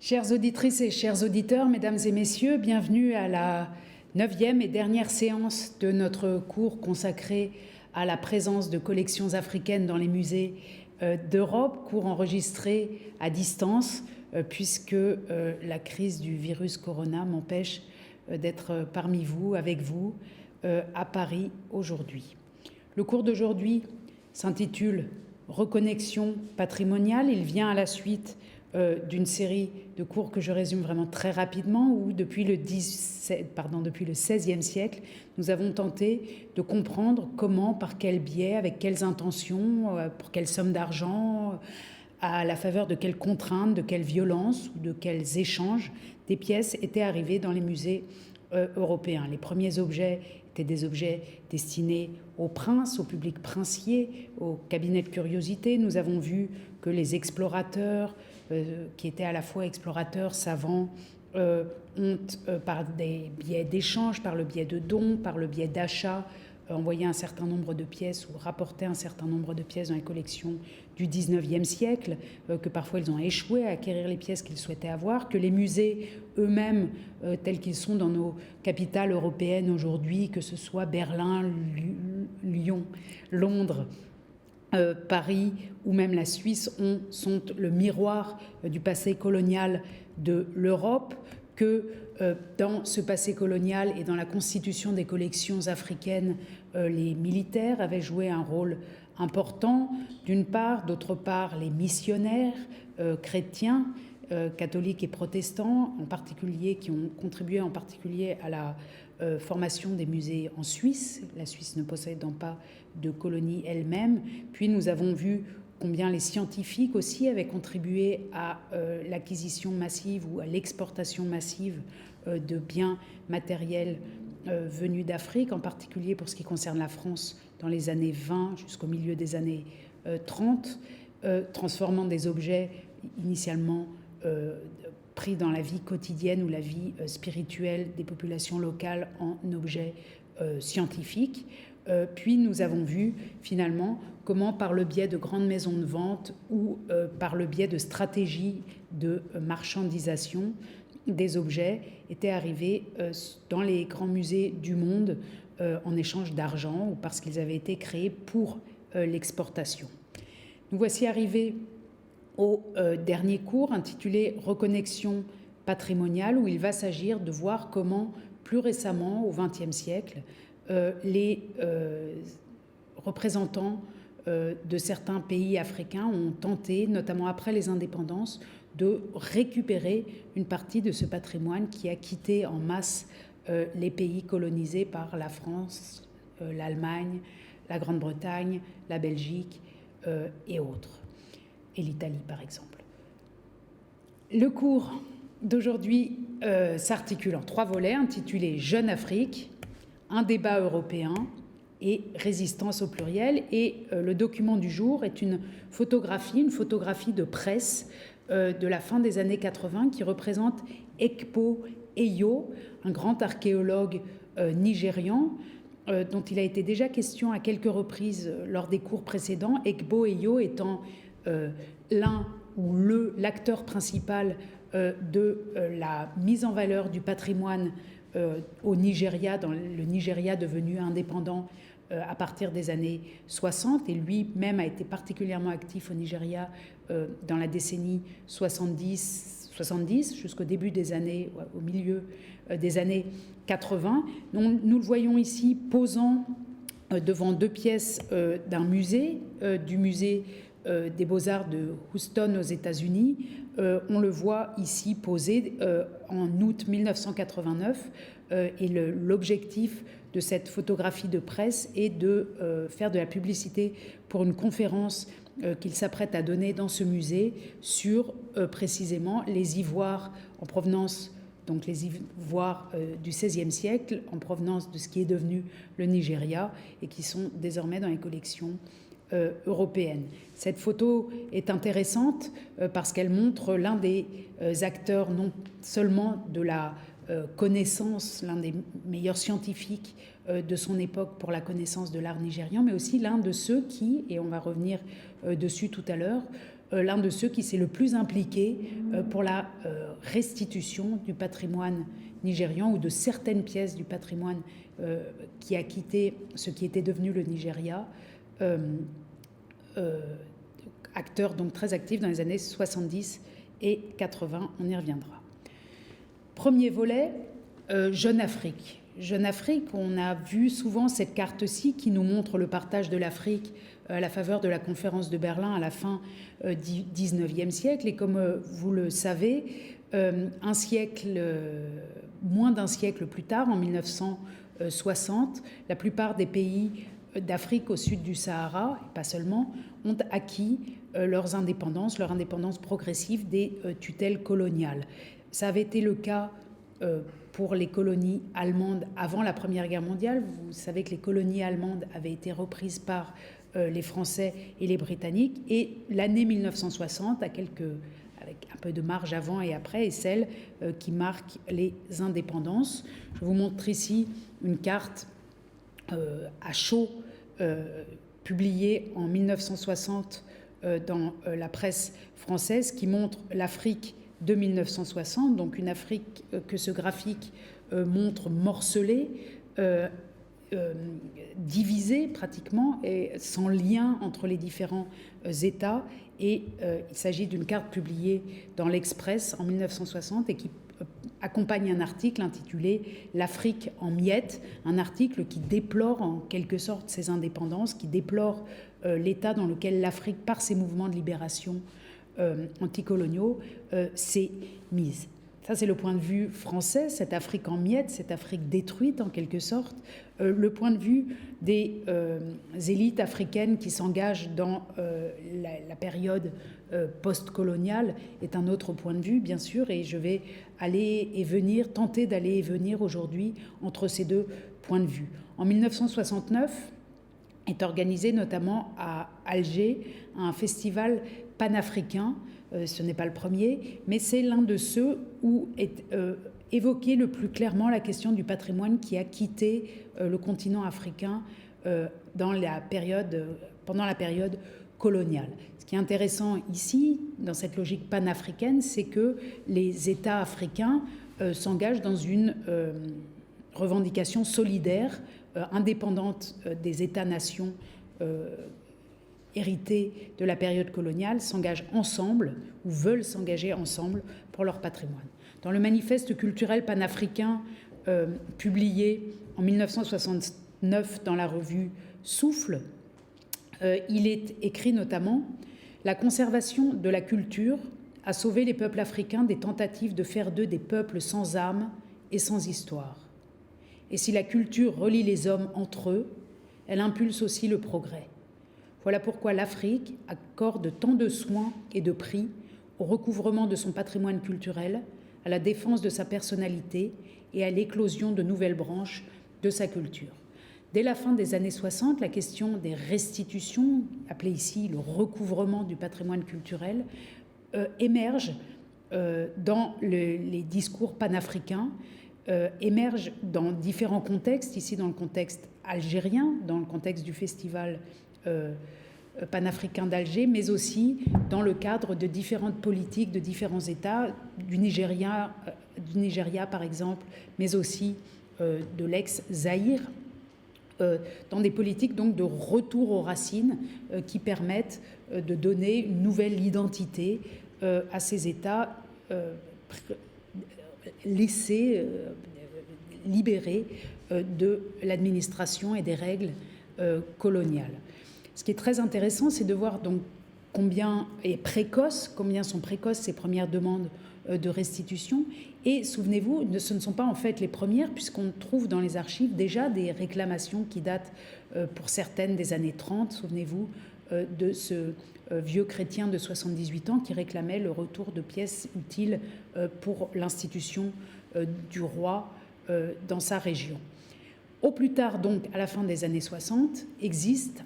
Chères auditrices et chers auditeurs, mesdames et messieurs, bienvenue à la 9e et dernière séance de notre cours consacré à la présence de collections africaines dans les musées d'Europe, cours enregistré à distance puisque la crise du virus corona m'empêche d'être parmi vous, avec vous, à Paris aujourd'hui. Le cours d'aujourd'hui s'intitule « Reconnexion patrimoniale ». Il vient à la suite d'une série de cours que je résume vraiment très rapidement, où depuis le XVIe siècle, nous avons tenté de comprendre comment, par quel biais, avec quelles intentions, pour quelle somme d'argent, à la faveur de quelles contraintes, de quelles violences ou de quels échanges des pièces étaient arrivées dans les musées européens. Les premiers objets étaient des objets destinés aux princes, au public princier, aux cabinets de curiosité. Nous avons vu que les explorateurs, qui étaient à la fois explorateurs, savants, ont, par des biais d'échanges, par le biais de dons, par le biais d'achats, envoyé un certain nombre de pièces ou rapporté un certain nombre de pièces dans les collections du XIXe siècle, que parfois ils ont échoué à acquérir les pièces qu'ils souhaitaient avoir, que les musées eux-mêmes, tels qu'ils sont dans nos capitales européennes aujourd'hui, que ce soit Berlin, Lyon, Londres, Paris ou même la Suisse sont le miroir du passé colonial de l'Europe, que dans ce passé colonial et dans la constitution des collections africaines, les militaires avaient joué un rôle important, d'une part, d'autre part, les missionnaires chrétiens, catholiques et protestants, en particulier, qui ont contribué en particulier à la formation des musées en Suisse, la Suisse ne possédant pas de colonie elle-même. Puis nous avons vu combien les scientifiques aussi avaient contribué à l'acquisition massive ou à l'exportation massive de biens matériels venus d'Afrique, en particulier pour ce qui concerne la France dans les années 20 jusqu'au milieu des années 30, transformant des objets initialement pris dans la vie quotidienne ou la vie spirituelle des populations locales en objets scientifiques. Puis nous avons vu finalement comment par le biais de grandes maisons de vente ou par le biais de stratégies de marchandisation, des objets étaient arrivés dans les grands musées du monde en échange d'argent ou parce qu'ils avaient été créés pour l'exportation. Nous voici arrivés au dernier cours intitulé « Reconnexion patrimoniale » où il va s'agir de voir comment, plus récemment, au XXe siècle, les représentants de certains pays africains ont tenté, notamment après les indépendances, de récupérer une partie de ce patrimoine qui a quitté en masse les pays colonisés par la France, l'Allemagne, la Grande-Bretagne, la Belgique et autres, et l'Italie par exemple. Le cours d'aujourd'hui s'articule en 3 volets intitulés « Jeune Afrique », un débat européen et résistance au pluriel. Et le document du jour est une photographie de presse de la fin des années 80 qui représente Ekpo Eyo, un grand archéologue nigérian dont il a été déjà question à quelques reprises lors des cours précédents, Ekpo Eyo étant l'acteur principal de la mise en valeur du patrimoine au Nigeria, dans le Nigeria devenu indépendant à partir des années 60, et lui-même a été particulièrement actif au Nigeria dans la décennie 70 jusqu'au début des années, au milieu des années 80. Nous le voyons ici posant devant 2 pièces d'un musée, du musée des Beaux-Arts de Houston aux États-Unis. On le voit ici posé en août 1989 et l'objectif de cette photographie de presse est de faire de la publicité pour une conférence qu'il s'apprête à donner dans ce musée sur précisément les ivoires en provenance, donc les ivoires du XVIe siècle en provenance de ce qui est devenu le Nigeria et qui sont désormais dans les collections européenne. Cette photo est intéressante parce qu'elle montre l'un des acteurs non seulement de la connaissance, l'un des meilleurs scientifiques de son époque pour la connaissance de l'art nigérian, mais aussi l'un de ceux qui, et on va revenir dessus tout à l'heure, l'un de ceux qui s'est le plus impliqué pour la restitution du patrimoine nigérian ou de certaines pièces du patrimoine qui a quitté ce qui était devenu le Nigeria, acteur donc très actif dans les années 70 et 80, on y reviendra. Premier volet, Jeune Afrique. Jeune Afrique, on a vu souvent cette carte-ci qui nous montre le partage de l'Afrique à la faveur de la conférence de Berlin à la fin du XIXe siècle. Et comme vous le savez, moins d'un siècle plus tard, en 1960, la plupart des pays d'Afrique au sud du Sahara, et pas seulement, ont acquis leur indépendance progressive des tutelles coloniales. Ça avait été le cas pour les colonies allemandes avant la Première Guerre mondiale. Vous savez que les colonies allemandes avaient été reprises par les Français et les Britanniques. Et l'année 1960, avec un peu de marge avant et après, est celle qui marque les indépendances. Je vous montre ici une carte à chaud publiée en 1960 dans la presse française qui montre l'Afrique de 1960, donc une Afrique que ce graphique montre morcelée, divisée pratiquement et sans lien entre les différents États. Et il s'agit d'une carte publiée dans l'Express en 1960 et qui accompagne un article intitulé « L'Afrique en miettes », un article qui déplore en quelque sorte ses indépendances, qui déplore l'état dans lequel l'Afrique, par ses mouvements de libération anticoloniaux, s'est mise. Ça, c'est le point de vue français, cette Afrique en miettes, cette Afrique détruite en quelque sorte. Le point de vue des élites africaines qui s'engagent dans la période post-coloniale est un autre point de vue, bien sûr, et je vais tenter d'aller et venir aujourd'hui entre ces deux points de vue. En 1969, est organisé notamment à Alger un festival panafricain. Ce n'est pas le premier, mais c'est l'un de ceux où est évoquée le plus clairement la question du patrimoine qui a quitté le continent africain pendant la période coloniale. Ce qui est intéressant ici, dans cette logique panafricaine, c'est que les États africains s'engagent dans une revendication solidaire, indépendante des États-nations hérités de la période coloniale, s'engagent ensemble ou veulent s'engager ensemble pour leur patrimoine. Dans le manifeste culturel panafricain publié en 1969 dans la revue Souffle, il est écrit notamment « La conservation de la culture a sauvé les peuples africains des tentatives de faire d'eux des peuples sans âme et sans histoire. Et si la culture relie les hommes entre eux, elle impulse aussi le progrès. Voilà pourquoi l'Afrique accorde tant de soins et de prix au recouvrement de son patrimoine culturel, à la défense de sa personnalité et à l'éclosion de nouvelles branches de sa culture. » Dès la fin des années 60, la question des restitutions, appelée ici le recouvrement du patrimoine culturel, émerge dans les discours panafricains, émerge dans différents contextes, ici dans le contexte algérien, dans le contexte du festival panafricain d'Alger, mais aussi dans le cadre de différentes politiques de différents États, du Nigeria par exemple, mais aussi de l'ex-Zaïre, dans des politiques donc de retour aux racines qui permettent de donner une nouvelle identité à ces États laissés, libérés de l'administration et des règles coloniales. Ce qui est très intéressant, c'est de voir donc combien sont précoces ces premières demandes de restitution. Et souvenez-vous, ce ne sont pas en fait les premières, puisqu'on trouve dans les archives déjà des réclamations qui datent pour certaines des années 30. Souvenez-vous de ce vieux chrétien de 78 ans qui réclamait le retour de pièces utiles pour l'institution du roi dans sa région. Au plus tard, donc, à la fin des années 60, existe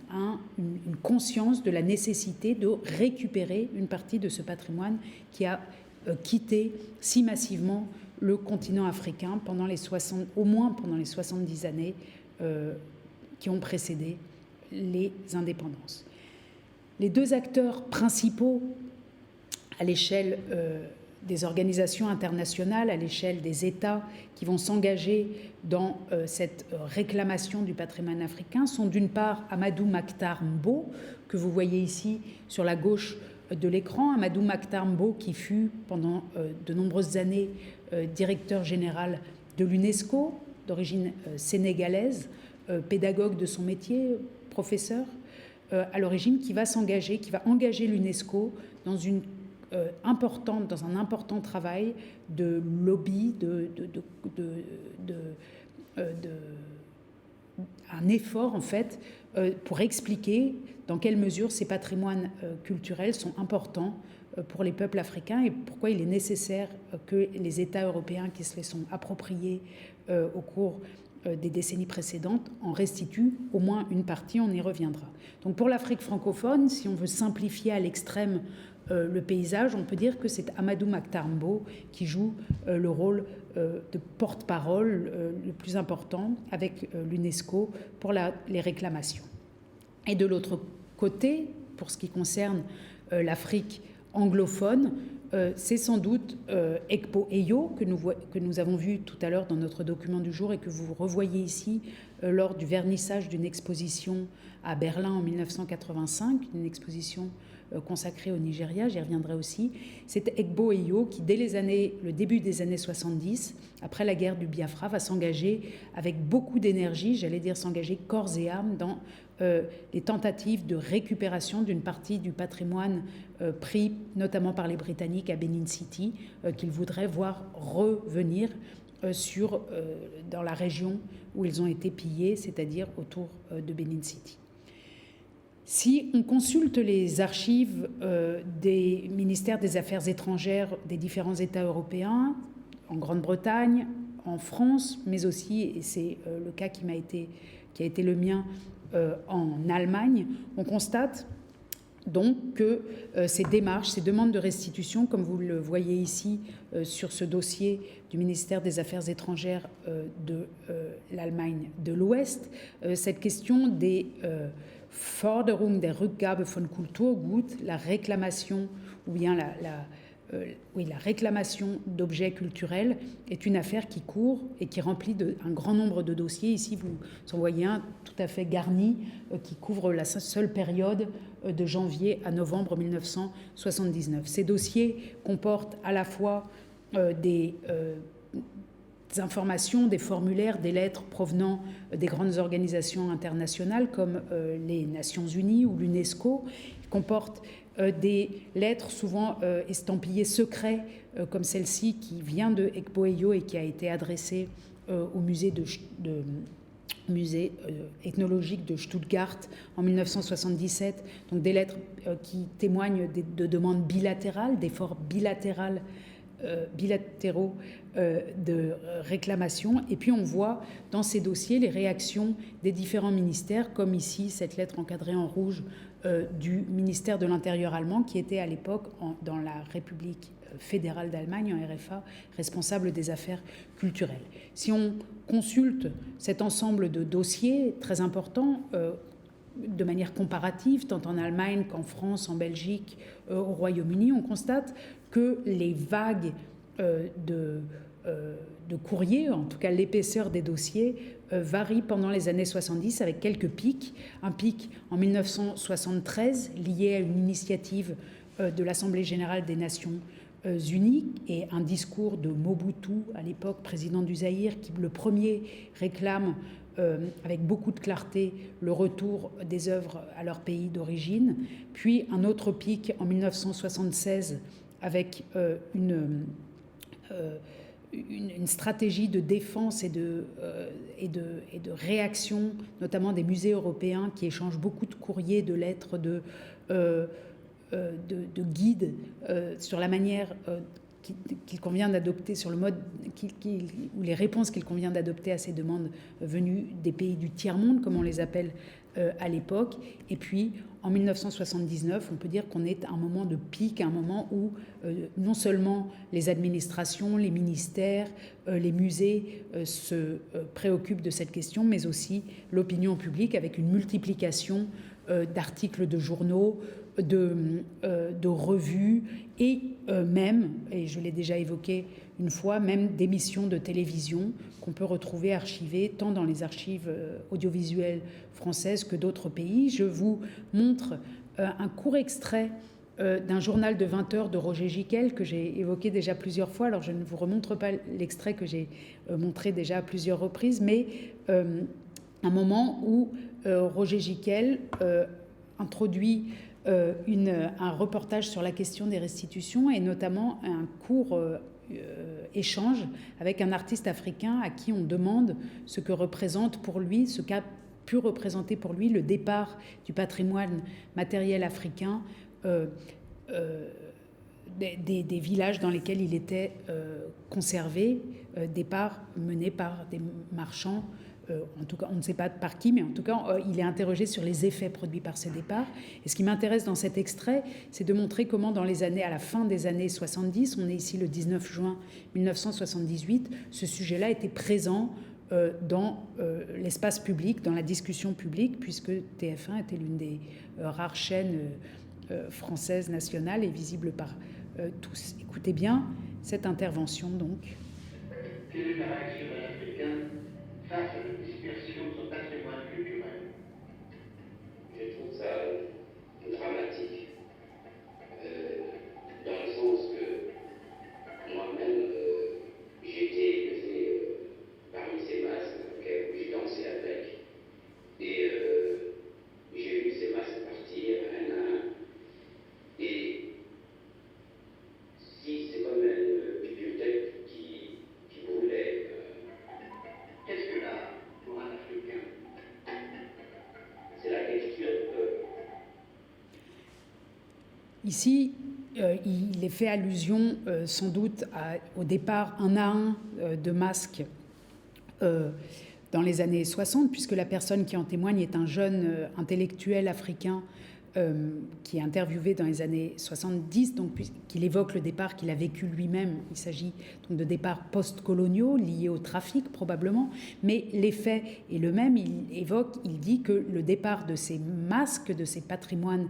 une conscience de la nécessité de récupérer une partie de ce patrimoine qui a quitté si massivement le continent africain au moins pendant les 70 années qui ont précédé les indépendances. Les deux acteurs principaux à l'échelle des organisations internationales, à l'échelle des États qui vont s'engager dans cette réclamation du patrimoine africain sont d'une part Amadou Makhtar Mbow, que vous voyez ici sur la gauche de l'écran. Amadou Makhtar Mbow qui fut pendant de nombreuses années directeur général de l'UNESCO, d'origine sénégalaise, pédagogue de son métier, professeur à l'origine, qui va engager l'UNESCO dans un important travail de lobby, un effort en fait pour expliquer dans quelle mesure ces patrimoines culturels sont importants pour les peuples africains et pourquoi il est nécessaire que les États européens qui se les sont appropriés au cours des décennies précédentes en restituent au moins une partie, on y reviendra. Donc pour l'Afrique francophone, si on veut simplifier à l'extrême le paysage, on peut dire que c'est Amadou Makhtar Mbow qui joue le rôle de porte-parole le plus important avec l'UNESCO pour les réclamations. Et de l'autre côté, pour ce qui concerne l'Afrique anglophone, c'est sans doute Ekpo Eyo que nous avons vu tout à l'heure dans notre document du jour et que vous revoyez ici lors du vernissage d'une exposition à Berlin en 1985, une exposition consacrée au Nigeria, j'y reviendrai aussi. C'est Ekpo Eyo qui, dès le début des années 70, après la guerre du Biafra, va s'engager avec beaucoup d'énergie, j'allais dire s'engager corps et âme dans les tentatives de récupération d'une partie du patrimoine pris notamment par les Britanniques à Benin City, qu'ils voudraient voir revenir dans la région où ils ont été pillés, c'est-à-dire autour de Benin City. Si on consulte les archives des ministères des Affaires étrangères des différents États européens, en Grande-Bretagne, en France, mais aussi, et c'est le cas qui a été le mien en Allemagne, on constate donc que ces démarches, ces demandes de restitution, comme vous le voyez ici sur ce dossier du ministère des Affaires étrangères de l'Allemagne de l'Ouest, cette question des Forderung der Rückgabe von Kulturgut, la réclamation ou bien la réclamation d'objets culturels est une affaire qui court et qui remplit un grand nombre de dossiers. Ici, vous en voyez un tout à fait garni qui couvre la seule période de janvier à novembre 1979. Ces dossiers comportent à la fois des informations, des formulaires, des lettres provenant des grandes organisations internationales comme les Nations Unies ou l'UNESCO. Ils comportent des lettres souvent estampillées secrets, comme celle-ci qui vient de Ekpo Eyo et qui a été adressée au musée ethnologique de Stuttgart en 1977. Donc des lettres qui témoignent de demandes bilatérales, d'efforts bilatéraux de réclamation. Et puis on voit dans ces dossiers les réactions des différents ministères, comme ici cette lettre encadrée en rouge du ministère de l'Intérieur allemand, qui était à l'époque dans la République fédérale d'Allemagne, en RFA, responsable des affaires culturelles. Si on consulte cet ensemble de dossiers très importants, de manière comparative, tant en Allemagne qu'en France, en Belgique, au Royaume-Uni, on constate que les vagues de courriers, en tout cas l'épaisseur des dossiers, varie pendant les années 70 avec quelques pics. Un pic en 1973 lié à une initiative de l'Assemblée générale des Nations Unies et un discours de Mobutu, à l'époque président du Zaïre, qui le premier réclame avec beaucoup de clarté le retour des œuvres à leur pays d'origine. Puis un autre pic en 1976 avec une stratégie de défense et de réaction, notamment des musées européens qui échangent beaucoup de courriers, de lettres, de guides sur la manière qu'il convient d'adopter, sur le mode ou les réponses qu'il convient d'adopter à ces demandes venues des pays du tiers-monde, comme on les appelle à l'époque. Et puis, en 1979, on peut dire qu'on est à un moment de pic, à un moment où non seulement les administrations, les ministères, les musées se préoccupent de cette question, mais aussi l'opinion publique avec une multiplication d'articles de journaux, de revues et même, et je l'ai déjà évoqué une fois, même d'émissions de télévision qu'on peut retrouver archivées tant dans les archives audiovisuelles françaises que d'autres pays. Je vous montre un court extrait d'un journal de 20 heures de Roger Gicquel que j'ai évoqué déjà plusieurs fois. Alors je ne vous remontre pas l'extrait que j'ai montré déjà à plusieurs reprises, mais un moment où Roger Gicquel introduit un reportage sur la question des restitutions et notamment un court échange avec un artiste africain à qui on demande ce que représente pour lui, ce qu'a pu représenter pour lui le départ du patrimoine matériel africain des villages dans lesquels il était conservé, départ mené par des marchands. En tout cas, on ne sait pas par qui, mais en tout cas, il est interrogé sur les effets produits par ce départ. Et ce qui m'intéresse dans cet extrait, c'est de montrer comment, à la fin des années 70, on est ici le 19 juin 1978, ce sujet-là était présent dans l'espace public, dans la discussion publique, puisque TF1 était l'une des rares chaînes françaises nationales et visible par tous. Écoutez bien cette intervention, donc. Quelle est la réaction d'un Africain face à la dispersion de son patrimoine culturel? Je trouve ça dramatique, dans le sens que moi-même, j'ai été élevé parmi ces masses auxquelles j'ai dansé avec, et j'ai vu ces masses partir un à un, et si c'est comme une bibliothèque qui brûlait, qu'est-ce que l'art pour un Africain? c'est la texture du peuple. Ici, il est fait allusion sans doute au départ un à un de masques dans les années 60, puisque la personne qui en témoigne est un jeune intellectuel africain qui est interviewé dans les années 70, donc qu'il évoque le départ qu'il a vécu lui-même. Il s'agit donc de départs post-coloniaux liés au trafic probablement, mais l'effet est le même. Il dit que le départ de ces masques, de ces patrimoines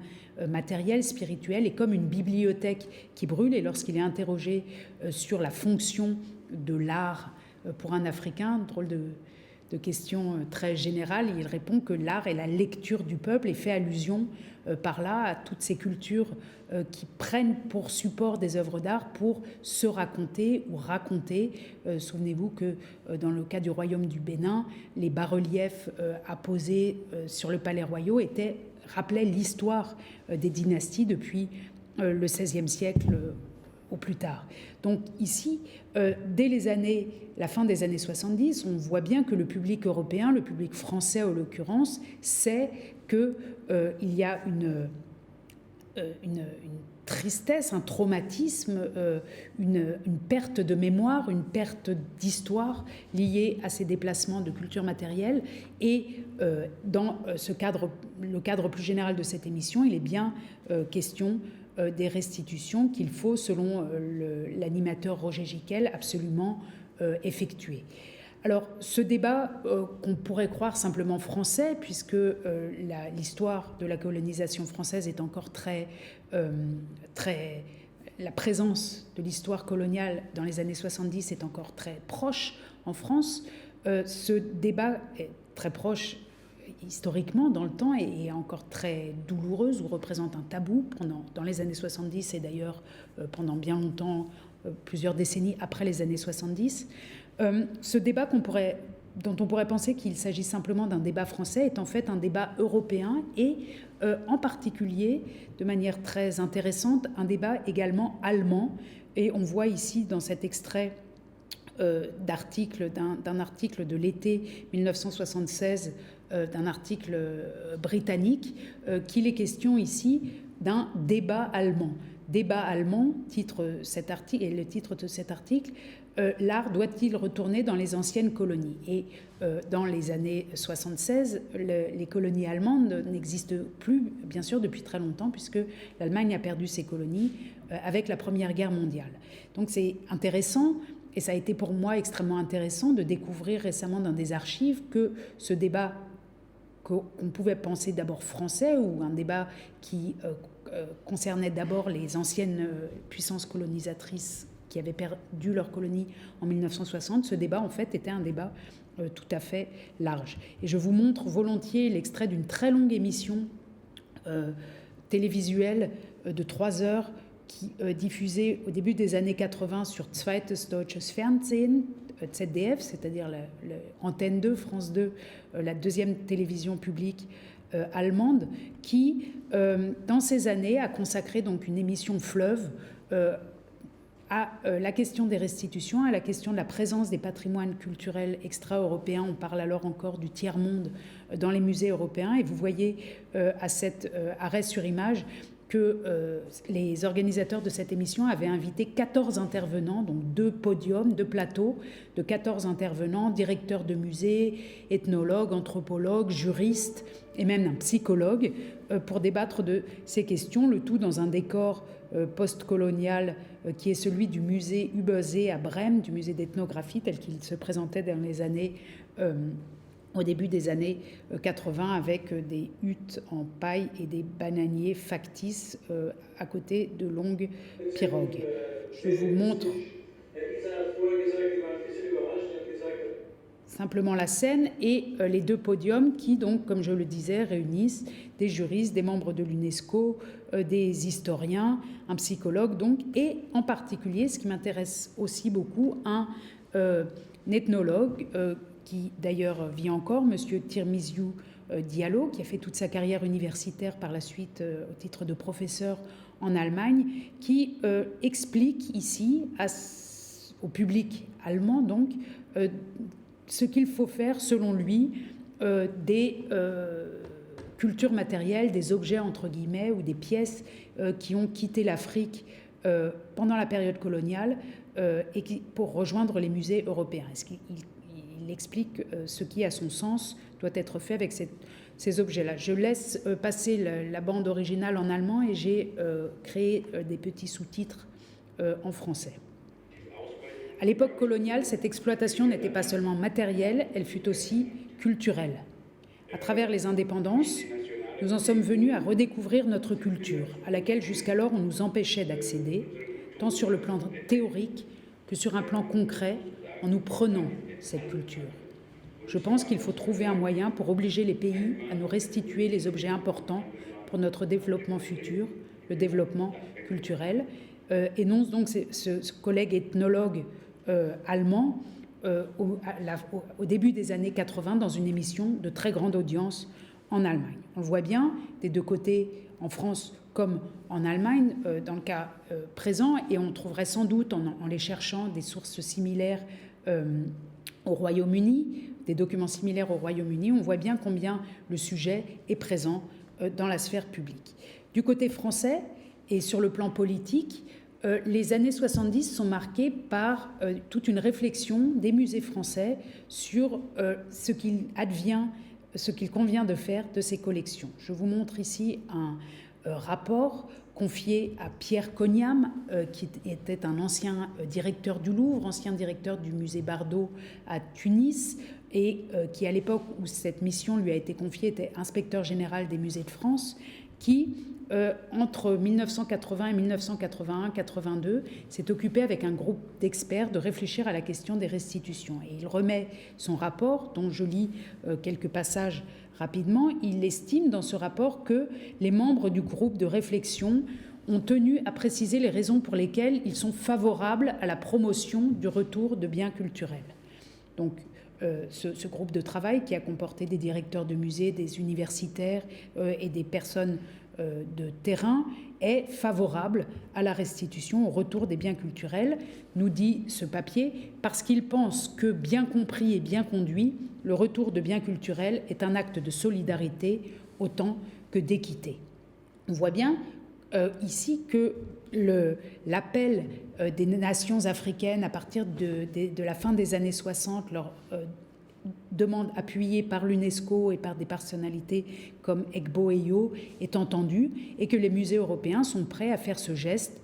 matériels, spirituels, est comme une bibliothèque qui brûle. Et lorsqu'il est interrogé sur la fonction de l'art pour un Africain, drôle de question très générale, il répond que l'art est la lecture du peuple et fait allusion par là à toutes ces cultures qui prennent pour support des œuvres d'art pour se raconter ou raconter. Souvenez-vous que dans le cas du royaume du Bénin, les bas-reliefs apposés sur le palais royal rappelaient l'histoire des dynasties depuis le XVIe siècle au plus tard. Donc ici, dès la fin des années 70, on voit bien que le public européen, le public français en l'occurrence, sait qu'il y a une tristesse, un traumatisme, une perte de mémoire, une perte d'histoire liée à ces déplacements de culture matérielle. Et dans le cadre plus général de cette émission, il est bien question des restitutions qu'il faut, selon l'animateur Roger Gicquel, absolument effectuer. Alors, ce débat qu'on pourrait croire simplement français, puisque l'histoire de la colonisation française est encore la présence de l'histoire coloniale dans les années 70 est encore très proche en France. Ce débat est très proche historiquement dans le temps et encore très douloureuse ou représente un tabou dans les années 70 et d'ailleurs pendant bien longtemps, plusieurs décennies après les années 70. Ce débat dont on pourrait penser qu'il s'agit simplement d'un débat français est en fait un débat européen et en particulier, de manière très intéressante, un débat également allemand. Et on voit ici dans cet extrait d'un article de l'été 1976, d'un article britannique, qu'il est question ici d'un débat allemand. Débat allemand, cet article, et le titre de cet article, l'art doit-il retourner dans les anciennes colonies? Et dans les années 76, les colonies allemandes n'existent plus, bien sûr, depuis très longtemps, puisque l'Allemagne a perdu ses colonies avec la Première Guerre mondiale. Donc c'est intéressant, et ça a été pour moi extrêmement intéressant de découvrir récemment dans des archives que ce débat qu'on pouvait penser d'abord français, ou un débat qui concernait d'abord les anciennes puissances colonisatrices qui avaient perdu leur colonie en 1960. Ce débat, en fait, était un débat tout à fait large. Et je vous montre volontiers l'extrait d'une très longue émission télévisuelle de 3 heures qui diffusait au début des années 80 sur Zweites Deutsches Fernsehen, ZDF, c'est-à-dire Antenne 2, France 2, la deuxième télévision publique allemande, qui, dans ces années, a consacré donc une émission fleuve à la question des restitutions, à la question de la présence des patrimoines culturels extra-européens. On parle alors encore du tiers-monde dans les musées européens. Et vous voyez à cet arrêt sur image que les organisateurs de cette émission avaient invité 14 intervenants, donc 2 podiums, 2 plateaux de 14 intervenants, directeurs de musées, ethnologues, anthropologues, juristes et même un psychologue pour débattre de ces questions, le tout dans un décor post-colonial qui est celui du musée Übersee à Brême, du musée d'ethnographie tel qu'il se présentait dans les années au début des années 80 avec des huttes en paille et des bananiers factices à côté de longues pirogues. Je vous montre simplement la scène et les 2 podiums qui, donc, comme je le disais, réunissent des juristes, des membres de l'UNESCO, des historiens, un psychologue, donc, et en particulier, ce qui m'intéresse aussi beaucoup, un ethnologue qui d'ailleurs vit encore, M. Tirmiziou Diallo, qui a fait toute sa carrière universitaire par la suite au titre de professeur en Allemagne, qui explique ici au public allemand donc ce qu'il faut faire selon lui des cultures matérielles, des objets entre guillemets ou des pièces qui ont quitté l'Afrique pendant la période coloniale et pour rejoindre les musées européens. Il explique ce qui, à son sens, doit être fait avec ces objets-là. Je laisse passer la bande originale en allemand et j'ai créé des petits sous-titres en français. À l'époque coloniale, cette exploitation n'était pas seulement matérielle, elle fut aussi culturelle. À travers les indépendances, nous en sommes venus à redécouvrir notre culture, à laquelle jusqu'alors on nous empêchait d'accéder, tant sur le plan théorique que sur un plan concret, en nous prenant cette culture. Je pense qu'il faut trouver un moyen pour obliger les pays à nous restituer les objets importants pour notre développement futur, le développement culturel. Énonce donc ce collègue ethnologue allemand au début des années 80 dans une émission de très grande audience en Allemagne. On voit bien des 2 côtés, en France comme en Allemagne, dans le cas présent, et on trouverait sans doute en les cherchant des sources similaires au Royaume-Uni, des documents similaires au Royaume-Uni, on voit bien combien le sujet est présent dans la sphère publique. Du côté français et sur le plan politique, les années 70 sont marquées par toute une réflexion des musées français sur ce qu'il advient, ce qu'il convient de faire de ces collections. Je vous montre ici un rapport confié à Pierre Cognam, qui était un ancien directeur du Louvre, ancien directeur du musée Bardot à Tunis, et qui, à l'époque où cette mission lui a été confiée, était inspecteur général des musées de France, qui, entre 1980 et 1981-82, s'est occupé avec un groupe d'experts de réfléchir à la question des restitutions. Et il remet son rapport, dont je lis quelques passages rapidement. Il estime dans ce rapport que les membres du groupe de réflexion ont tenu à préciser les raisons pour lesquelles ils sont favorables à la promotion du retour de biens culturels. Donc, ce groupe de travail qui a comporté des directeurs de musées, des universitaires et des personnes de terrain est favorable à la restitution, au retour des biens culturels, nous dit ce papier, parce qu'il pense que, bien compris et bien conduit, le retour de biens culturels est un acte de solidarité autant que d'équité. On voit bien ici que l'appel des nations africaines à partir de la fin des années 60, leur demande appuyée par l'UNESCO et par des personnalités comme Egbo Eyo est entendue et que les musées européens sont prêts à faire ce geste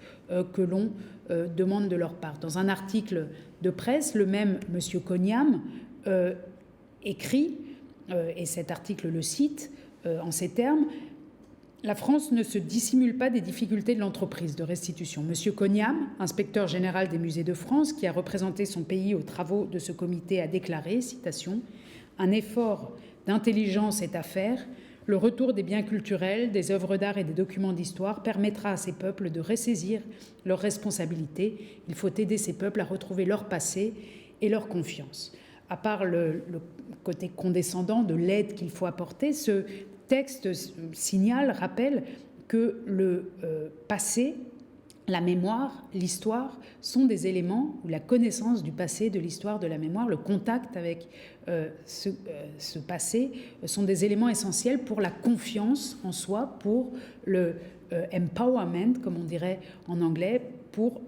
que l'on demande de leur part. Dans un article de presse, le même M. Cognam écrit, et cet article le cite en ces termes, La France ne se dissimule pas des difficultés de l'entreprise de restitution. Monsieur Cognam, inspecteur général des musées de France, qui a représenté son pays aux travaux de ce comité, a déclaré, citation, « Un effort d'intelligence est à faire. Le retour des biens culturels, des œuvres d'art et des documents d'histoire permettra à ces peuples de ressaisir leurs responsabilités. Il faut aider ces peuples à retrouver leur passé et leur confiance. » À part le côté condescendant de l'aide qu'il faut apporter, ce texte signale, rappelle que le passé, la mémoire, l'histoire sont des éléments, ou la connaissance du passé, de l'histoire, de la mémoire, le contact avec ce passé sont des éléments essentiels pour la confiance en soi, pour le empowerment, comme on dirait en anglais, pour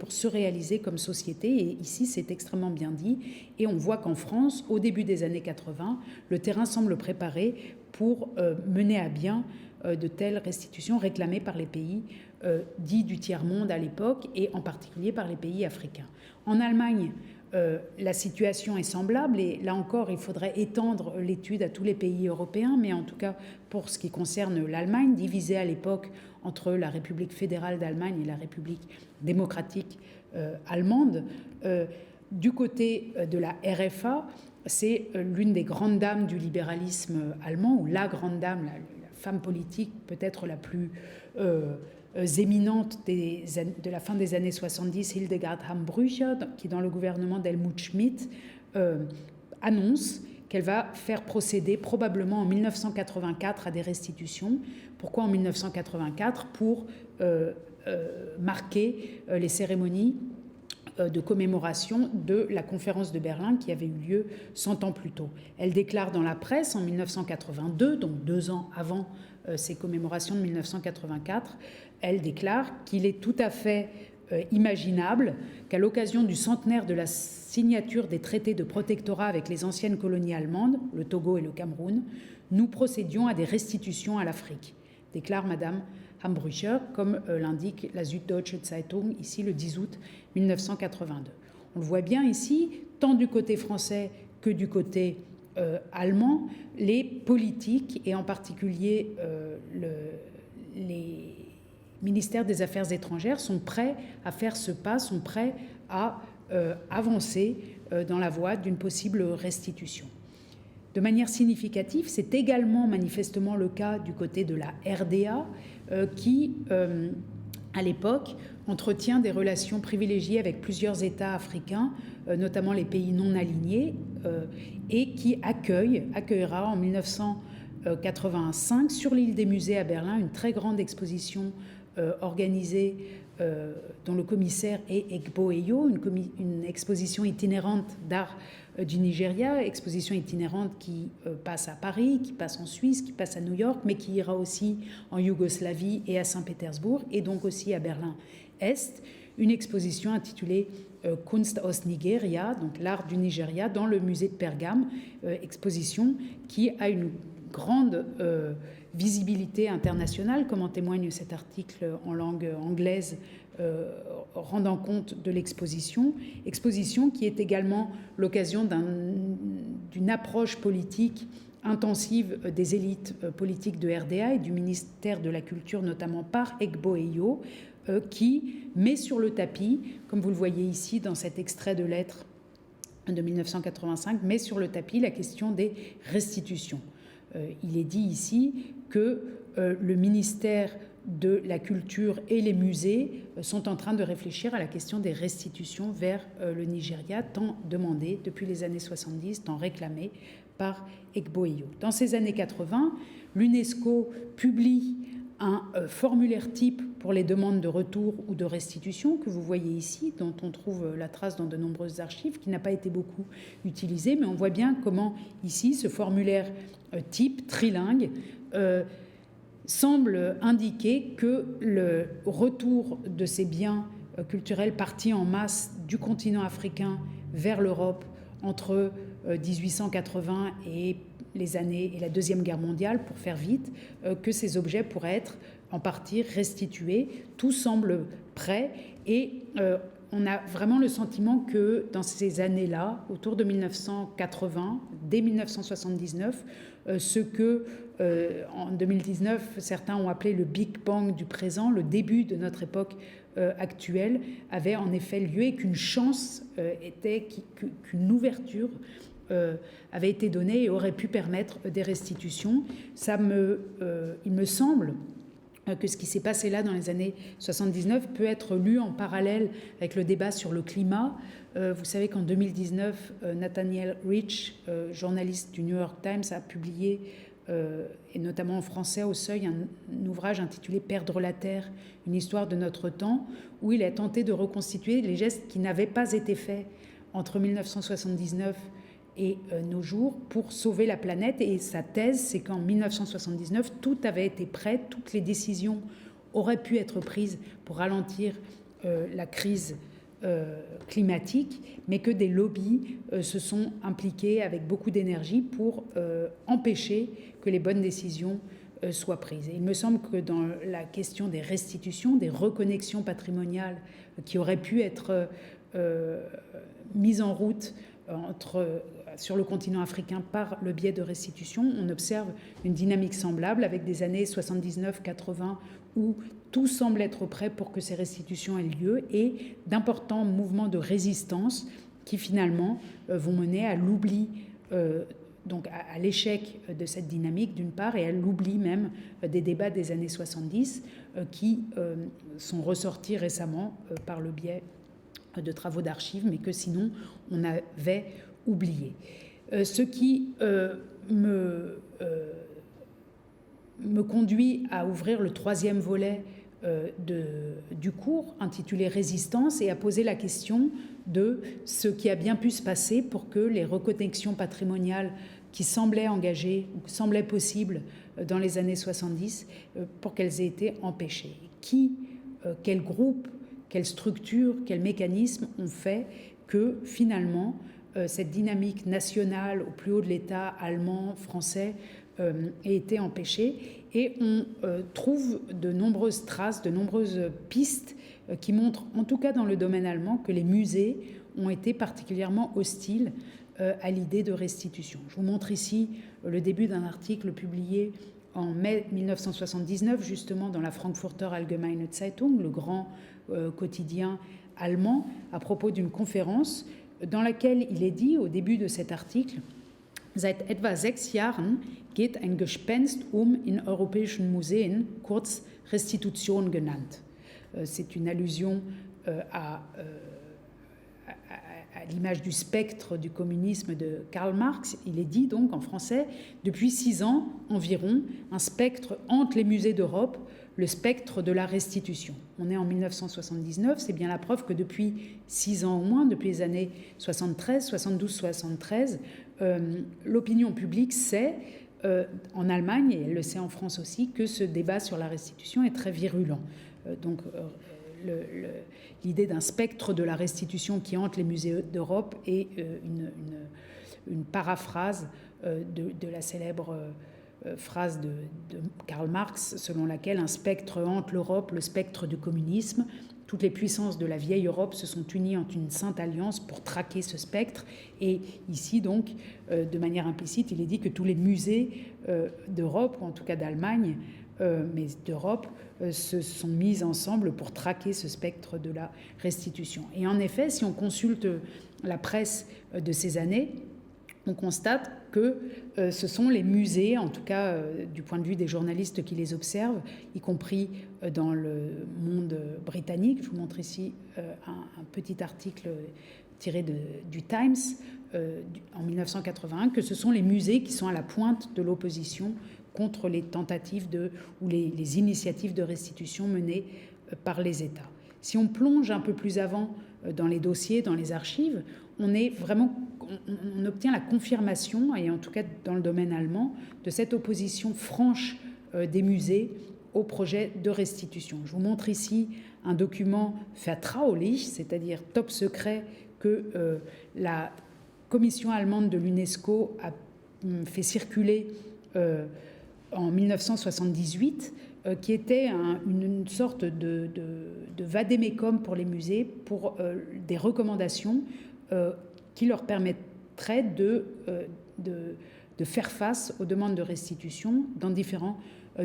se réaliser comme société. Et ici, c'est extrêmement bien dit. Et on voit qu'en France, au début des années 80, le terrain semble préparé pour mener à bien de telles restitutions réclamées par les pays dits du tiers-monde à l'époque, et en particulier par les pays africains. En Allemagne, la situation est semblable, et là encore, il faudrait étendre l'étude à tous les pays européens, mais en tout cas, pour ce qui concerne l'Allemagne, divisée à l'époque entre la République fédérale d'Allemagne et la République démocratique allemande, du côté de la RFA, c'est l'une des grandes dames du libéralisme allemand, ou la grande dame, la femme politique peut-être la plus éminente de la fin des années 70, Hildegard Hamm-Brücher, qui dans le gouvernement d'Helmut Schmidt annonce qu'elle va faire procéder probablement en 1984 à des restitutions. Pourquoi en 1984 ? Pour marquer les cérémonies de commémoration de la conférence de Berlin qui avait eu lieu 100 ans plus tôt. Elle déclare dans la presse en 1982, donc 2 ans avant ces commémorations de 1984, elle déclare qu'il est tout à fait imaginable qu'à l'occasion du centenaire de la signature des traités de protectorat avec les anciennes colonies allemandes, le Togo et le Cameroun, nous procédions à des restitutions à l'Afrique, déclare Madame Hamm-Brücher, comme l'indique la Süddeutsche Zeitung, ici le 10 août 1982. On le voit bien ici, tant du côté français que du côté allemand, les politiques, et en particulier les ministères des Affaires étrangères, sont prêts à faire ce pas, sont prêts à avancer dans la voie d'une possible restitution. De manière significative, c'est également manifestement le cas du côté de la RDA, qui, à l'époque, entretient des relations privilégiées avec plusieurs États africains, notamment les pays non alignés, et qui accueillera en 1985 sur l'île des Musées à Berlin une très grande exposition organisée dont le commissaire est Egbo Eyo, une exposition itinérante d'art du Nigeria, exposition itinérante qui passe à Paris, qui passe en Suisse, qui passe à New York, mais qui ira aussi en Yougoslavie et à Saint-Pétersbourg, et donc aussi à Berlin-Est, une exposition intitulée Kunst aus Nigeria, donc l'art du Nigeria, dans le musée de Pergame, exposition qui a une grande visibilité internationale, comme en témoigne cet article en langue anglaise rendant compte de l'exposition qui est également l'occasion d'une approche politique intensive des élites politiques de RDA et du ministère de la Culture, notamment par Egbo Eyo, qui met sur le tapis, comme vous le voyez ici dans cet extrait de lettre de 1985, met sur le tapis la question des restitutions. Il est dit ici que le ministère de la Culture et les musées sont en train de réfléchir à la question des restitutions vers le Nigeria, tant demandée depuis les années 70, tant réclamée par Egbo Eyo. Dans ces années 80, l'UNESCO publie un formulaire type pour les demandes de retour ou de restitution que vous voyez ici, dont on trouve la trace dans de nombreuses archives, qui n'a pas été beaucoup utilisé, mais on voit bien comment ici ce formulaire type trilingue semble indiquer que le retour de ces biens culturels partis en masse du continent africain vers l'Europe entre 1880 et les années et la Deuxième Guerre mondiale, pour faire vite, que ces objets pourraient être en partie restitués. Tout semble prêt et on a vraiment le sentiment que dans ces années-là, autour de 1980, dès 1979, ce que en 2019, certains ont appelé le Big Bang du présent, le début de notre époque actuelle, avait en effet lieu et qu'une chance était, qu'une ouverture avait été donnée et aurait pu permettre des restitutions. Il me semble que ce qui s'est passé là dans les années 79 peut être lu en parallèle avec le débat sur le climat. Vous savez qu'en 2019, Nathaniel Rich, journaliste du New York Times, a publié, et notamment en français au Seuil, un ouvrage intitulé « Perdre la Terre, une histoire de notre temps », où il a tenté de reconstituer les gestes qui n'avaient pas été faits entre 1979 et nos jours pour sauver la planète. Et sa thèse, c'est qu'en 1979, tout avait été prêt, toutes les décisions auraient pu être prises pour ralentir la crise climatique, mais que des lobbies se sont impliqués avec beaucoup d'énergie pour empêcher que les bonnes décisions soient prises. Et il me semble que dans la question des restitutions, des reconnexions patrimoniales qui auraient pu être mises en route sur le continent africain par le biais de restitutions, on observe une dynamique semblable avec des années 79-80 où tout semble être prêt pour que ces restitutions aient lieu et d'importants mouvements de résistance qui finalement vont mener à l'oubli, donc à l'échec de cette dynamique d'une part et à l'oubli même des débats des années 70 qui sont ressortis récemment par le biais de travaux d'archives, mais que sinon on avait oublié. Ce qui me conduit à ouvrir le troisième volet du cours intitulé « Résistance » et à poser la question de ce qui a bien pu se passer pour que les reconnexions patrimoniales qui semblaient engagées ou qui semblaient possibles dans les années 70, pour qu'elles aient été empêchées. Quel groupe, quelle structure, quels mécanismes ont fait que finalement cette dynamique nationale au plus haut de l'État allemand, français, ait été empêchée. Et on trouve de nombreuses traces, de nombreuses pistes qui montrent, en tout cas dans le domaine allemand, que les musées ont été particulièrement hostiles à l'idée de restitution. Je vous montre ici le début d'un article publié en mai 1979, justement dans la Frankfurter Allgemeine Zeitung, le grand quotidien allemand, à propos d'une conférence dans laquelle il est dit, au début de cet article, « Seit etwa 6 Jahren geht ein Gespenst in europäischen Museen, kurz Restitution genannt. » C'est une allusion à l'image du spectre du communisme de Karl Marx. Il est dit donc en français, depuis 6 ans environ, un spectre hante les musées d'Europe, le spectre de la restitution. On est en 1979, c'est bien la preuve que depuis 6 ans au moins, depuis les années 73, 72, 73, l'opinion publique sait, en Allemagne, et elle le sait en France aussi, que ce débat sur la restitution est très virulent. Donc l'idée d'un spectre de la restitution qui hante les musées d'Europe est une paraphrase de la célèbre phrase de Karl Marx, selon laquelle un spectre hante l'Europe, le spectre du communisme. Toutes les puissances de la vieille Europe se sont unies en une sainte alliance pour traquer ce spectre. Et ici, donc, de manière implicite, il est dit que tous les musées d'Europe, ou en tout cas d'Allemagne, mais d'Europe, se sont mis ensemble pour traquer ce spectre de la restitution. Et en effet, si on consulte la presse de ces années, on constate que ce sont les musées, en tout cas du point de vue des journalistes qui les observent, y compris dans le monde britannique. Je vous montre ici un petit article tiré du Times en 1981, que ce sont les musées qui sont à la pointe de l'opposition contre les tentatives ou les initiatives de restitution menées par les États. Si on plonge un peu plus avant dans les dossiers, dans les archives, on obtient la confirmation, et en tout cas dans le domaine allemand, de cette opposition franche des musées au projet de restitution. Je vous montre ici un document vertraulich, c'est-à-dire top secret, que la commission allemande de l'UNESCO a fait circuler en 1978, qui était une sorte de vade-mecum pour les musées, pour des recommandations qui leur permettraient de faire face aux demandes de restitution dans différents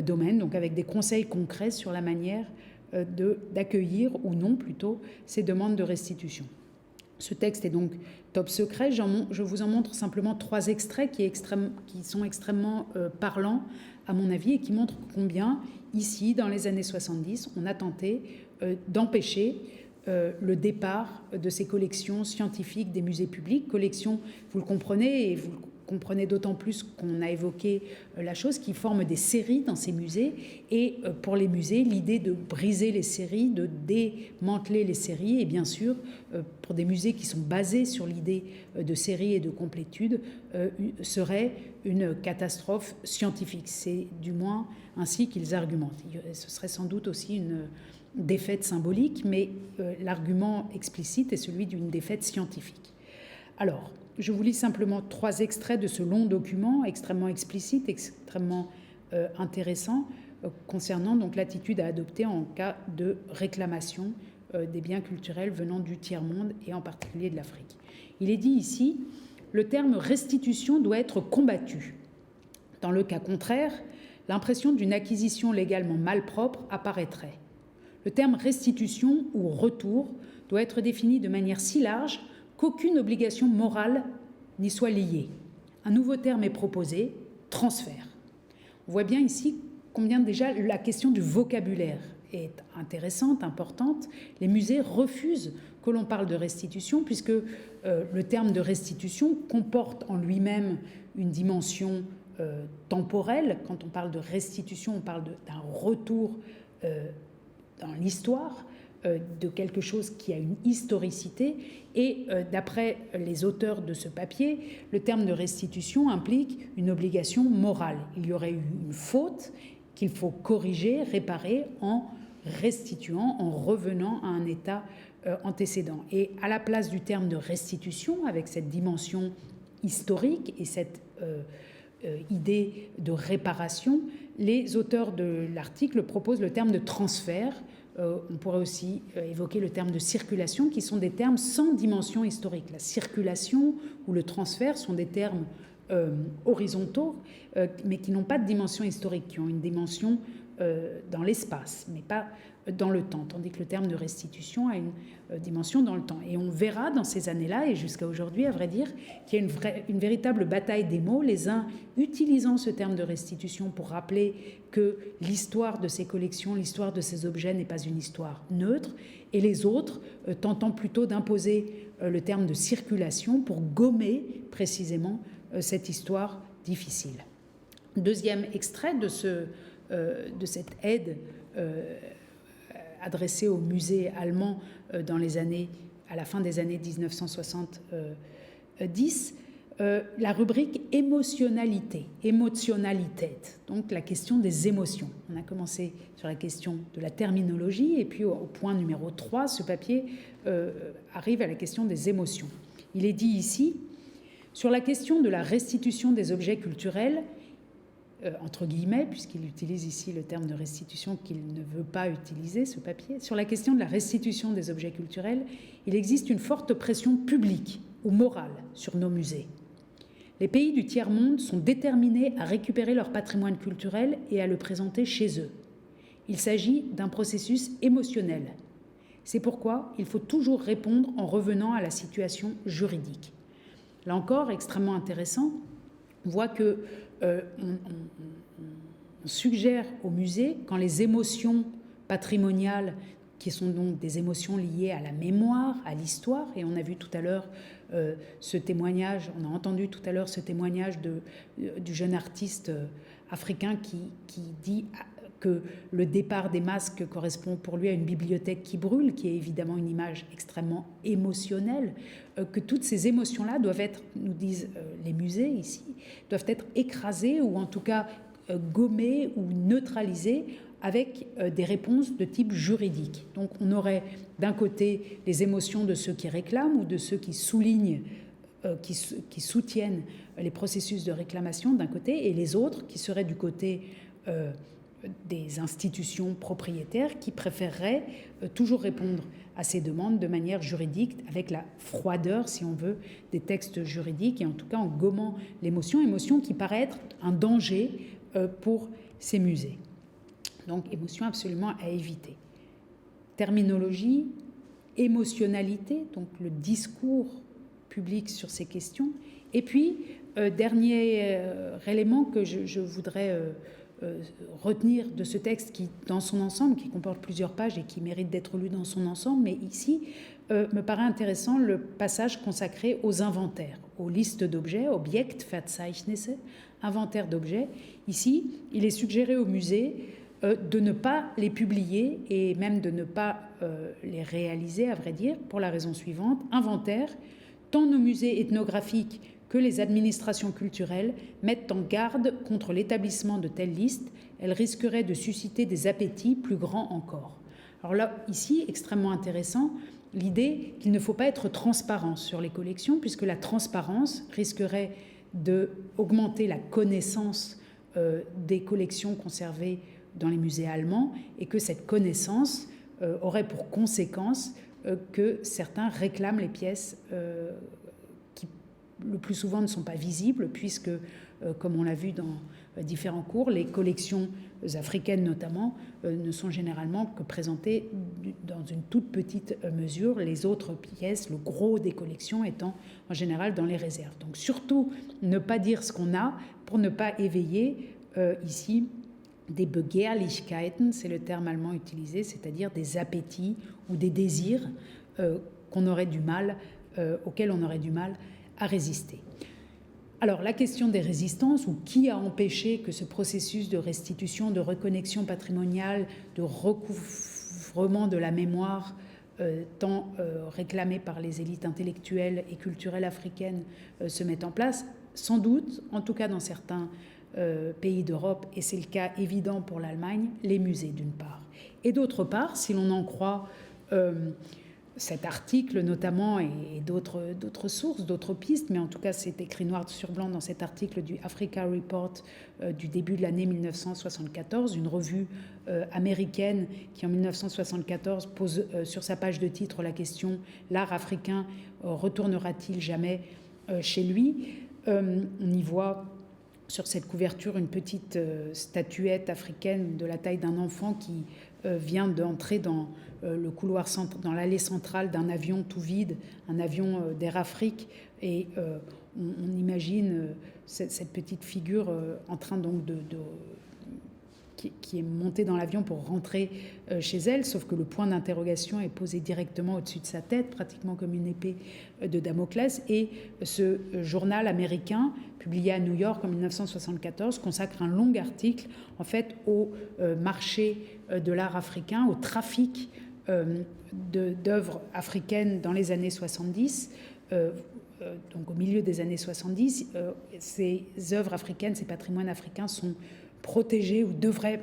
domaines, donc avec des conseils concrets sur la manière d'accueillir ou non plutôt ces demandes de restitution. Ce texte est donc top secret. Je vous en montre simplement 3 extraits qui sont extrêmement parlants à mon avis et qui montrent combien ici, dans les années 70, on a tenté d'empêcher le départ de ces collections scientifiques des musées publics, collections, vous le comprenez, et vous le comprenez d'autant plus qu'on a évoqué la chose, qui forment des séries dans ces musées. Et pour les musées, l'idée de briser les séries, de démanteler les séries, et bien sûr, pour des musées qui sont basés sur l'idée de séries et de complétude, serait une catastrophe scientifique. C'est du moins ainsi qu'ils argumentent. Ce serait sans doute aussi une défaite symbolique, mais l'argument explicite est celui d'une défaite scientifique. Alors, je vous lis simplement 3 extraits de ce long document extrêmement explicite, extrêmement intéressant, concernant donc l'attitude à adopter en cas de réclamation des biens culturels venant du tiers-monde et en particulier de l'Afrique. Il est dit ici, le terme restitution doit être combattu. Dans le cas contraire, l'impression d'une acquisition légalement malpropre apparaîtrait. Le terme restitution ou retour doit être défini de manière si large qu'aucune obligation morale n'y soit liée. Un nouveau terme est proposé, transfert. On voit bien ici combien déjà la question du vocabulaire est intéressante, importante. Les musées refusent que l'on parle de restitution puisque le terme de restitution comporte en lui-même une dimension temporelle. Quand on parle de restitution, on parle d'un retour dans l'histoire, de quelque chose qui a une historicité. Et d'après les auteurs de ce papier, le terme de restitution implique une obligation morale. Il y aurait eu une faute qu'il faut corriger, réparer en restituant, en revenant à un état antécédent. Et à la place du terme de restitution, avec cette dimension historique et cette idée de réparation, les auteurs de l'article proposent le terme de transfert. On pourrait aussi évoquer le terme de circulation, qui sont des termes sans dimension historique. La circulation ou le transfert sont des termes horizontaux, mais qui n'ont pas de dimension historique, qui ont une dimension dans l'espace, mais pas dans le temps, tandis que le terme de restitution a une dimension dans le temps. Et on verra dans ces années-là, et jusqu'à aujourd'hui, à vrai dire, qu'il y a une véritable bataille des mots, les uns utilisant ce terme de restitution pour rappeler que l'histoire de ces collections, l'histoire de ces objets n'est pas une histoire neutre, et les autres tentant plutôt d'imposer le terme de circulation pour gommer précisément cette histoire difficile. Deuxième extrait de cette aide adressée aux musées allemands à la fin des années 1970, la rubrique émotionnalité, donc la question des émotions. On a commencé sur la question de la terminologie et puis au point numéro 3, ce papier arrive à la question des émotions. Il est dit ici, sur la question de la restitution des objets culturels, entre guillemets, puisqu'il utilise ici le terme de restitution qu'il ne veut pas utiliser, ce papier. Sur la question de la restitution des objets culturels, il existe une forte pression publique ou morale sur nos musées. Les pays du tiers-monde sont déterminés à récupérer leur patrimoine culturel et à le présenter chez eux. Il s'agit d'un processus émotionnel. C'est pourquoi il faut toujours répondre en revenant à la situation juridique. Là encore, extrêmement intéressant, on voit que on suggère au musée, quand les émotions patrimoniales, qui sont donc des émotions liées à la mémoire, à l'histoire, et on a vu tout à l'heure ce témoignage, on a entendu tout à l'heure ce témoignage du jeune artiste africain qui dit que le départ des masques correspond pour lui à une bibliothèque qui brûle, qui est évidemment une image extrêmement émotionnelle, que toutes ces émotions-là doivent être, nous disent les musées ici, doivent être écrasées ou en tout cas gommées ou neutralisées avec des réponses de type juridique. Donc on aurait d'un côté les émotions de ceux qui réclament ou de ceux qui soulignent qui soutiennent les processus de réclamation d'un côté, et les autres qui seraient du côté des institutions propriétaires qui préféreraient toujours répondre à ces demandes de manière juridique, avec la froideur, si on veut, des textes juridiques, et en tout cas en gommant émotion qui paraît être un danger pour ces musées. Donc émotion absolument à éviter. Terminologie, émotionnalité, donc le discours public sur ces questions. Et puis, dernier élément que je voudrais retenir de ce texte qui, dans son ensemble, qui comporte plusieurs pages et qui mérite d'être lu dans son ensemble, mais ici, me paraît intéressant le passage consacré aux inventaires, aux listes d'objets, Objektverzeichnisse, inventaire d'objets. Ici, il est suggéré au musée de ne pas les publier et même de ne pas les réaliser, à vrai dire, pour la raison suivante. Inventaire, tant nos musées ethnographiques que les administrations culturelles mettent en garde contre l'établissement de telles listes. Elles risqueraient de susciter des appétits plus grands encore. Alors là, ici, extrêmement intéressant, l'idée qu'il ne faut pas être transparent sur les collections, puisque la transparence risquerait d'augmenter la connaissance des collections conservées dans les musées allemands, et que cette connaissance aurait pour conséquence que certains réclament les pièces qui le plus souvent ne sont pas visibles, puisque, comme on l'a vu dans différents cours, les collections africaines notamment ne sont généralement que présentées dans une toute petite mesure, les autres pièces, le gros des collections étant en général dans les réserves. Donc surtout ne pas dire ce qu'on a pour ne pas éveiller ici des Begehrlichkeiten, c'est le terme allemand utilisé, c'est-à-dire des appétits ou des désirs auxquels on aurait du mal à résister. Alors la question des résistances, ou qui a empêché que ce processus de restitution, de reconnexion patrimoniale, de recouvrement de la mémoire tant réclamé par les élites intellectuelles et culturelles africaines se mette en place, sans doute, en tout cas dans certains pays d'Europe, et c'est le cas évident pour l'Allemagne, les musées d'une part. Et d'autre part, si l'on en croit cet article notamment et d'autres sources, d'autres pistes, mais en tout cas c'est écrit noir sur blanc dans cet article du Africa Report du début de l'année 1974, une revue américaine qui en 1974 pose sur sa page de titre la question « L'art africain retournera-t-il jamais chez lui ?» On y voit sur cette couverture une petite statuette africaine de la taille d'un enfant qui vient d'entrer dans le couloir, dans l'allée centrale d'un avion tout vide, un avion d'Air Afrique, et on imagine cette petite figure en train donc qui est montée dans l'avion pour rentrer chez elle, sauf que le point d'interrogation est posé directement au-dessus de sa tête, pratiquement comme une épée de Damoclès. Et ce journal américain, publié à New York en 1974, consacre un long article en fait au marché de l'art africain, au trafic d'œuvres africaines dans les années 70. Donc au milieu des années 70, ces œuvres africaines, ces patrimoines africains sont protégés ou devraient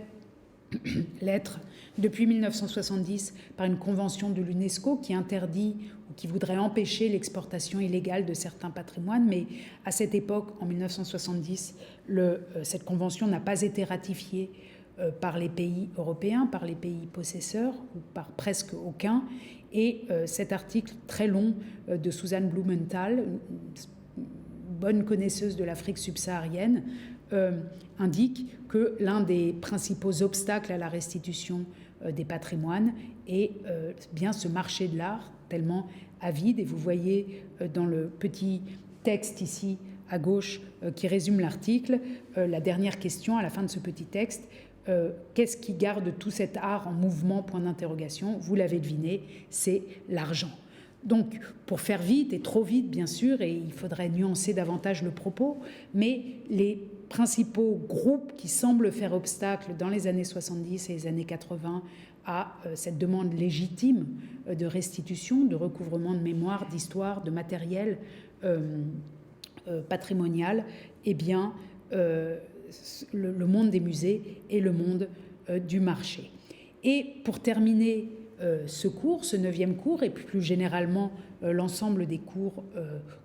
l'être depuis 1970 par une convention de l'UNESCO qui interdit ou qui voudrait empêcher l'exportation illégale de certains patrimoines. Mais à cette époque, en 1970, cette convention n'a pas été ratifiée par les pays européens, par les pays possesseurs, ou par presque aucun. Et cet article très long de Suzanne Blumenthal, bonne connaisseuse de l'Afrique subsaharienne, indique que l'un des principaux obstacles à la restitution des patrimoines est bien ce marché de l'art tellement avide. Et vous voyez dans le petit texte ici à gauche qui résume l'article, la dernière question à la fin de ce petit texte, qu'est-ce qui garde tout cet art en mouvement, point d'interrogation? Vous l'avez deviné, c'est l'argent. Donc, pour faire vite, et trop vite bien sûr, et il faudrait nuancer davantage le propos, mais les principaux groupes qui semblent faire obstacle dans les années 70 et les années 80 à cette demande légitime de restitution, de recouvrement de mémoire, d'histoire, de matériel patrimonial, eh bien, le monde des musées et le monde du marché. Et pour terminer ce cours, ce 9e cours, et plus généralement l'ensemble des cours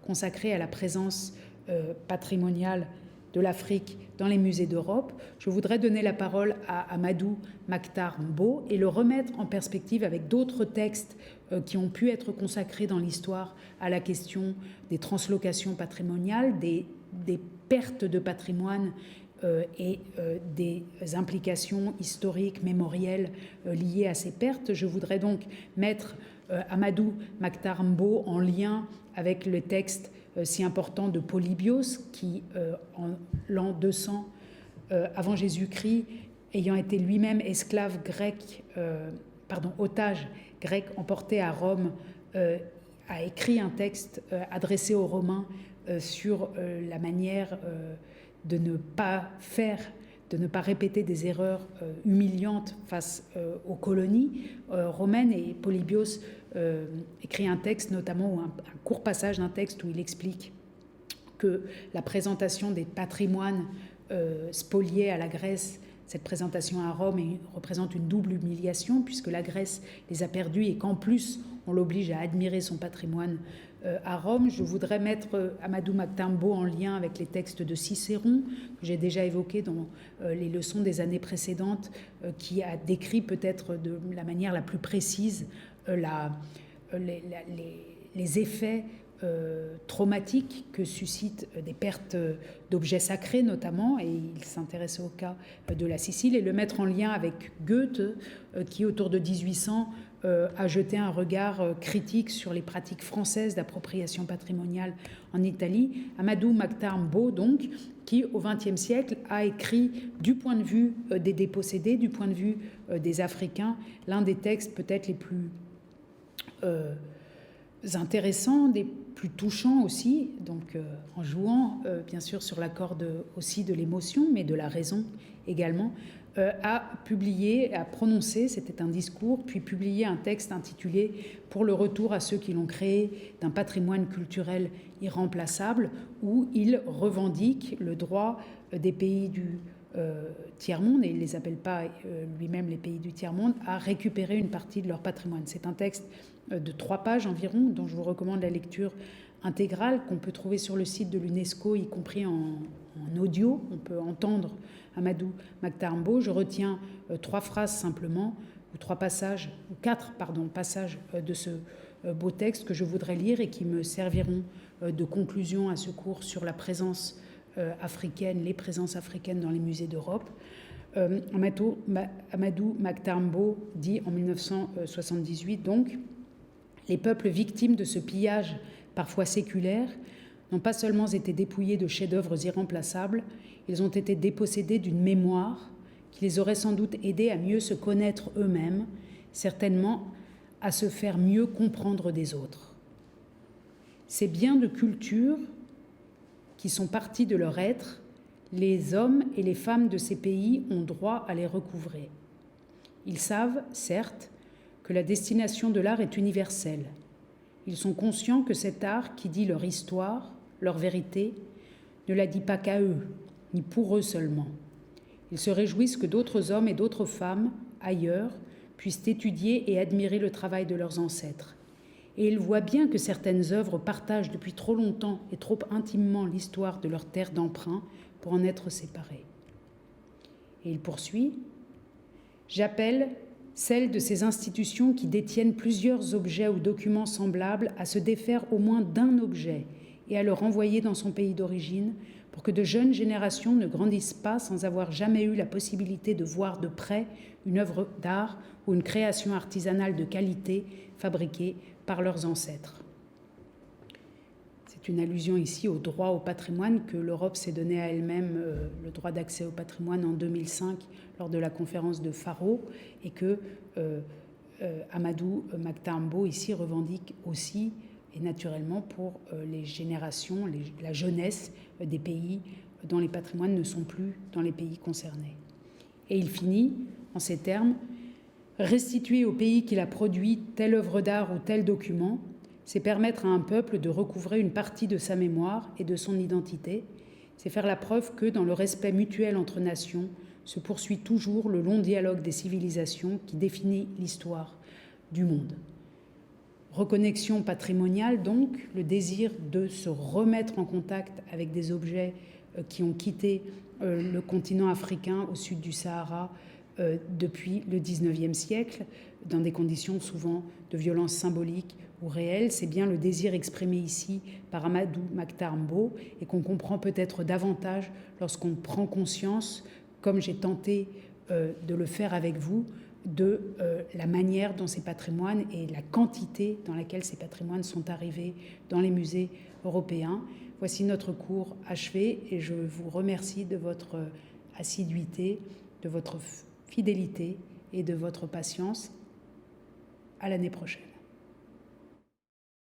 consacrés à la présence patrimoniale de l'Afrique dans les musées d'Europe, je voudrais donner la parole à Amadou Makhtar Mbow et le remettre en perspective avec d'autres textes qui ont pu être consacrés dans l'histoire à la question des translocations patrimoniales, des pertes de patrimoine et des implications historiques, mémorielles liées à ces pertes. Je voudrais donc mettre Amadou Makhtar Mbow en lien avec le texte si important de Polybios, qui, en l'an 200 avant Jésus-Christ, ayant été lui-même esclave grec, otage grec emporté à Rome, a écrit un texte adressé aux Romains sur la manière de ne pas répéter des erreurs humiliantes face aux colonies romaines. Et Polybios écrit un texte, notamment un court passage d'un texte où il explique que la présentation des patrimoines spoliés à la Grèce, cette présentation à Rome représente une double humiliation puisque la Grèce les a perdus et qu'en plus on l'oblige à admirer son patrimoine à Rome. Je voudrais mettre Amadou Makhtar Mbow en lien avec les textes de Cicéron, que j'ai déjà évoqués dans les leçons des années précédentes, qui a décrit peut-être de la manière la plus précise les effets traumatiques que suscitent des pertes d'objets sacrés notamment, et il s'intéressait au cas de la Sicile, et le mettre en lien avec Goethe, qui autour de 1800 a jeté un regard critique sur les pratiques françaises d'appropriation patrimoniale en Italie. Amadou Makhtar Mbow, donc, qui au XXe siècle a écrit du point de vue des dépossédés, du point de vue des Africains, l'un des textes peut-être les plus intéressants, des plus touchants aussi, donc en jouant bien sûr sur la corde aussi de l'émotion, mais de la raison également, a publié, a prononcé, c'était un discours, puis publié un texte intitulé « Pour le retour à ceux qui l'ont créé d'un patrimoine culturel irremplaçable », où il revendique le droit des pays du tiers-monde, et il ne les appelle pas lui-même les pays du tiers-monde, à récupérer une partie de leur patrimoine. C'est un texte de 3 pages environ, dont je vous recommande la lecture intégrale, qu'on peut trouver sur le site de l'UNESCO, y compris en audio. On peut entendre Amadou Makhtar Mbow. Je retiens 3 phrases simplement, ou 4 passages de ce beau texte que je voudrais lire et qui me serviront de conclusion à ce cours sur la présence africaine, les présences africaines dans les musées d'Europe. Amadou Makhtar Mbow dit en 1978 donc: les peuples victimes de ce pillage parfois séculaire n'ont pas seulement été dépouillés de chefs-d'œuvre irremplaçables, ils ont été dépossédés d'une mémoire qui les aurait sans doute aidés à mieux se connaître eux-mêmes, certainement à se faire mieux comprendre des autres. Ces biens de culture qui sont partis de leur être, les hommes et les femmes de ces pays ont droit à les recouvrer. Ils savent, certes, que la destination de l'art est universelle. Ils sont conscients que cet art qui dit leur histoire, leur vérité, ne la dit pas qu'à eux, ni pour eux seulement. Ils se réjouissent que d'autres hommes et d'autres femmes, ailleurs, puissent étudier et admirer le travail de leurs ancêtres. Et ils voient bien que certaines œuvres partagent depuis trop longtemps et trop intimement l'histoire de leur terre d'emprunt pour en être séparées. Et il poursuit: j'appelle celles de ces institutions qui détiennent plusieurs objets ou documents semblables à se défaire au moins d'un objet et à le renvoyer dans son pays d'origine pour que de jeunes générations ne grandissent pas sans avoir jamais eu la possibilité de voir de près une œuvre d'art ou une création artisanale de qualité fabriquée par leurs ancêtres. C'est une allusion ici au droit au patrimoine que l'Europe s'est donné à elle-même, le droit d'accès au patrimoine en 2005 lors de la conférence de Faro, et que Amadou Makhtar Mbow ici revendique aussi, et naturellement pour les générations, la jeunesse des pays dont les patrimoines ne sont plus dans les pays concernés. Et il finit en ces termes: restituer au pays qui a produit telle œuvre d'art ou tel document, c'est permettre à un peuple de recouvrer une partie de sa mémoire et de son identité, c'est faire la preuve que, dans le respect mutuel entre nations, se poursuit toujours le long dialogue des civilisations qui définit l'histoire du monde. Reconnexion patrimoniale, donc, le désir de se remettre en contact avec des objets qui ont quitté le continent africain au sud du Sahara depuis le XIXe siècle, dans des conditions souvent de violence symbolique ou réelle. C'est bien le désir exprimé ici par Amadou Makhtar Mbow et qu'on comprend peut-être davantage lorsqu'on prend conscience, comme j'ai tenté de le faire avec vous, de la manière dont ces patrimoines et la quantité dans laquelle ces patrimoines sont arrivés dans les musées européens. Voici notre cours achevé et je vous remercie de votre assiduité, de votre fidélité et de votre patience. À l'année prochaine.